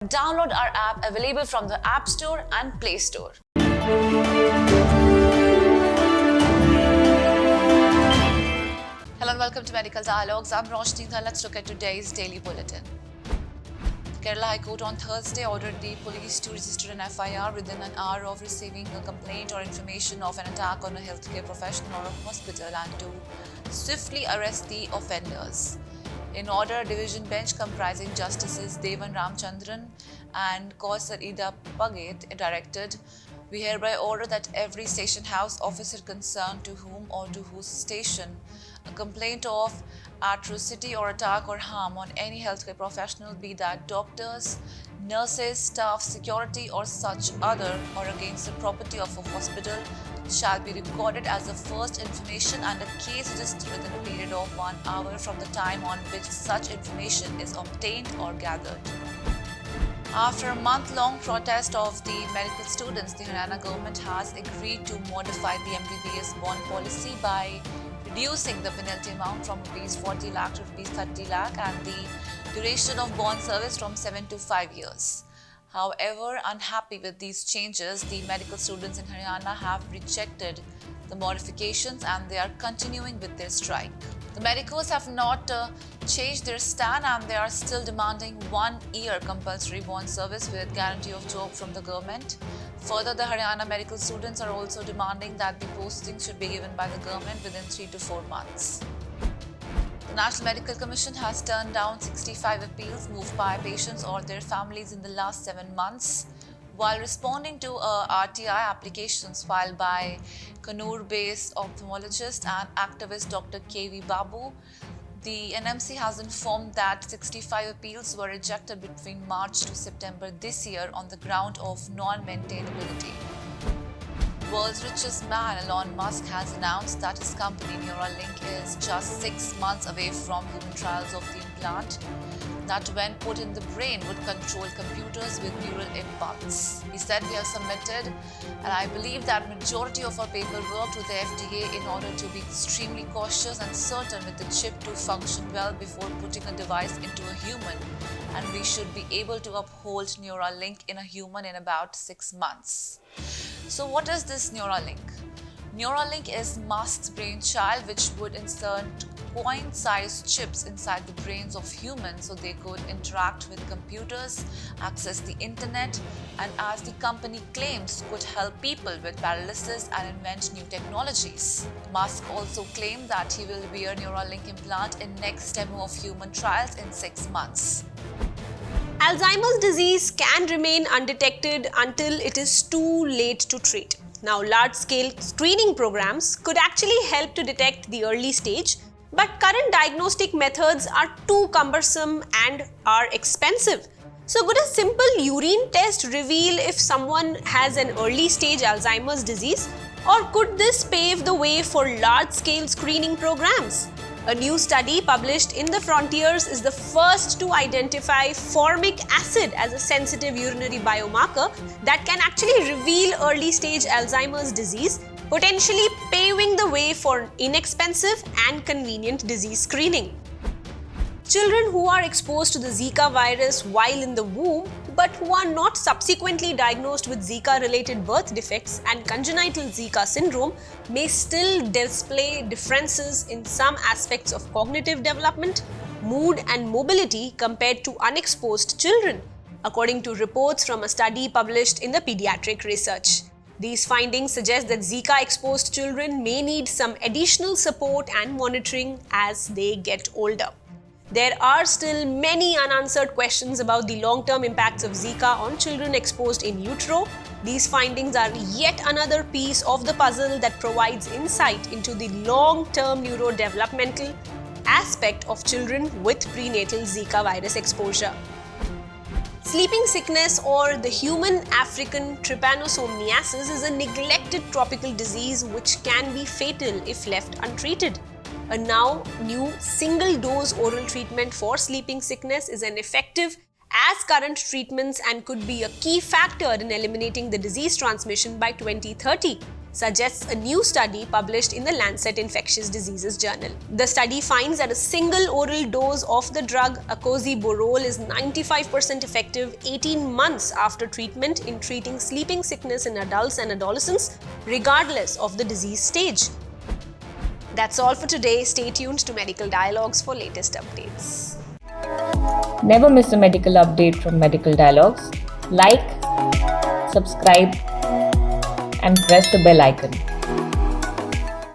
Download our app available from the App Store and Play Store. Hello and welcome to Medical Dialogues. I'm Roshni. Let's look at today's daily bulletin. Kerala High Court on Thursday ordered the police to register an FIR within an hour of receiving a complaint or information of an attack on a healthcare professional or a hospital and to swiftly arrest the offenders. In order, a division bench comprising Justices Devan Ramchandran and Kausar Ida Paget directed, we hereby order that every station house officer concerned to whom or to whose station a complaint of atrocity or attack or harm on any healthcare professional, be that doctors, nurses, staff, security or such other, or against the property of a hospital, shall be recorded as the first information and a case registered within a period of 1 hour from the time on which such information is obtained or gathered. After a month-long protest of the medical students, the Haryana government has agreed to modify the MBBS bond policy by reducing the penalty amount from ₹40 lakh to ₹30 lakh and the duration of bond service from 7 to 5 years. However, unhappy with these changes, the medical students in Haryana have rejected the modifications and they are continuing with their strike. The medicos have not changed their stand and they are still demanding 1 year compulsory bond service with guarantee of job from the government. Further, the Haryana medical students are also demanding that the postings should be given by the government within 3 to 4 months. The National Medical Commission has turned down 65 appeals moved by patients or their families in the last 7 months. While responding to RTI applications filed by Kannur-based ophthalmologist and activist Dr. K.V. Babu, the NMC has informed that 65 appeals were rejected between March to September this year on the ground of non-maintainability. World's richest man, Elon Musk, has announced that his company Neuralink is just 6 months away from human trials of the implant that, when put in the brain, would control computers with neural impulse. He said, "We have submitted, and I believe that majority of our paperwork to the FDA in order to be extremely cautious and certain with the chip to function well before putting a device into a human, and we should be able to uphold Neuralink in a human in about 6 months." So what is this Neuralink? Neuralink is Musk's brainchild, which would insert coin-sized chips inside the brains of humans so they could interact with computers, access the internet, and, as the company claims, could help people with paralysis and invent new technologies. Musk also claimed that he will wear Neuralink implant in next demo of human trials in 6 months. Alzheimer's disease can remain undetected until it is too late to treat. Now, large-scale screening programs could actually help to detect the early stage, but current diagnostic methods are too cumbersome and are expensive. So, could a simple urine test reveal if someone has an early-stage Alzheimer's disease, or could this pave the way for large-scale screening programs? A new study published in the Frontiers is the first to identify formic acid as a sensitive urinary biomarker that can actually reveal early-stage Alzheimer's disease, potentially paving the way for inexpensive and convenient disease screening. Children who are exposed to the Zika virus while in the womb but who are not subsequently diagnosed with Zika-related birth defects and congenital Zika syndrome may still display differences in some aspects of cognitive development, mood and mobility compared to unexposed children, according to reports from a study published in the Pediatric Research. These findings suggest that Zika-exposed children may need some additional support and monitoring as they get older. There are still many unanswered questions about the long-term impacts of Zika on children exposed in utero. These findings are yet another piece of the puzzle that provides insight into the long-term neurodevelopmental aspect of children with prenatal Zika virus exposure. Sleeping sickness, or the human African trypanosomiasis, is a neglected tropical disease which can be fatal if left untreated. A now new single-dose oral treatment for sleeping sickness is as effective as current treatments and could be a key factor in eliminating the disease transmission by 2030. suggests a new study published in the Lancet Infectious Diseases journal. The study finds that a single oral dose of the drug acoziborole is 95% effective 18 months after treatment in treating sleeping sickness in adults and adolescents, regardless of the disease stage. That's all for today. Stay tuned to Medical Dialogues for latest updates. Never miss a medical update from Medical Dialogues. Like, subscribe, and press the bell icon.